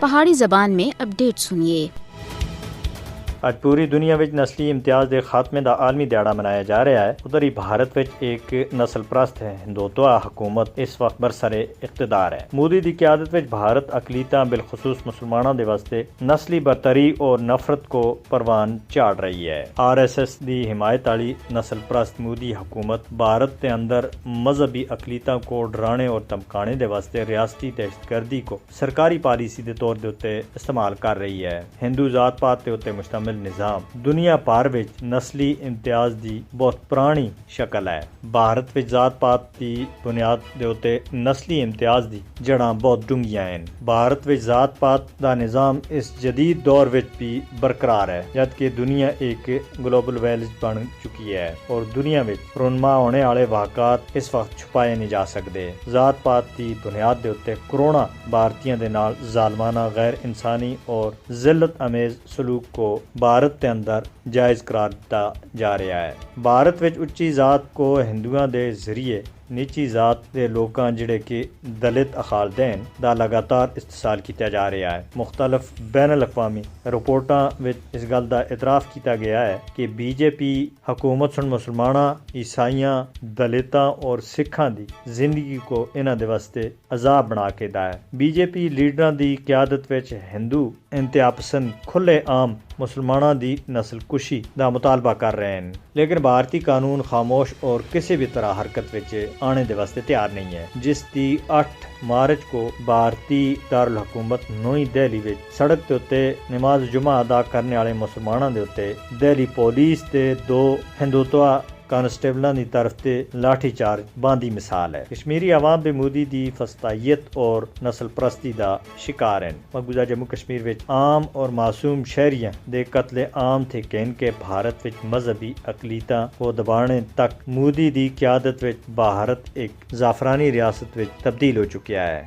पहाड़ी जबान में अपडेट सुनिए। आज पूरी दुनिया विच नस्ली इम्तियाज के खात्मे का आलमी दिहाड़ा मनाया जा रहा है। उधर ही भारत विच एक नस्ल परस्त है हिंदुत्वा हुकूमत इस वक्त बरसरे इख्तिदार है। मोदी की क़यादत विच भारत अकलीता बिलखुसूस मुसलमानों के वास्ते नस्ली बरतरी और नफरत को परवान चाड़ रही है। RSS की हिमायत वाली नस्ल परस्त मोदी हुकूमत भारत के अंदर मजहबी अकलीता को डराने और धमकाने के वास्ते रियासती दहशतगर्दी को सरकारी पॉलिसी के तौर के उत्ते इस्तेमाल कर रही है। हिंदू जात पात के उत्ते मुश्तमिल निजाम दुनिया भर विच नस्ली इम्तियाज की बहुत पुरानी शक्ल है। भारत विच जात पात की बुनियाद के उत्ते नस्ली इम्तियाज की जड़ा बहुत डूंघियां हैं। भारत विच जात पात का निजाम इस जदीद दौर विच भी बरकरार है, जबकि दुनिया एक ग्लोबल विलेज बन चुकी है और दुनिया विच रुनमा होने वाले वाक़ात इस वक्त छुपाए नहीं जा सकते। जात पात की बुनियाद के उत्ते करोड़ां भारतीयों के नाल जालमाना गैर इंसानी और जिल्लत अमेज सलूक को भारत के अंदर जायज़ करार दिता जा रहा है। भारत विच उच्ची जात को हिंदुओं के जरिए नीची जात के लोगों जिहड़े कि दलित अखालदैन दा लगातार इस्तेसाल किया जा रहा है। मुख्तलिफ बैनुल अक़वामी रिपोर्टां विच इस गल का इतराफ़ किया गया है कि BJP हुकूमत सुन मुसलमाना, ईसाइयां, दलितां और सिखां की जिंदगी को इन्हां दे वास्ते अजाब बना के दा है। BJP लीडरां की क़यादत विच हिंदू इंतहा पसंद खुले आम मुसलमाना की नस्ल कुशी का मुतालबा कर रहे हैं, लेकिन भारतीय कानून खामोश और किसी भी तरह हरकत विच आने दे वास्ते तैयार नहीं है। जिसकी 8 मार्च को भारतीय दारुल हुकूमत नई दिल्ली विच सड़क के उत्ते नमाज जुमा अदा करने वाले मुसलमानों के उत्ते दिल्ली पुलिस के 2 हिंदुत्वा कांस्टेबलों की तरफ से लाठीचार्ज बांदी मिसाल है। कश्मीरी अवाम भी मोदी की फस्तायत और नस्ल परस्ती का शिकार हैं। मकबूजा जम्मू कश्मीर विच आम और मासूम शहरियां दे कत्ले आम थे कहन के भारत विच मजहबी अकलीता को दबाने तक मोदी की क़यादत विच भारत एक जाफरानी रियासत विच तब्दील हो चुका है।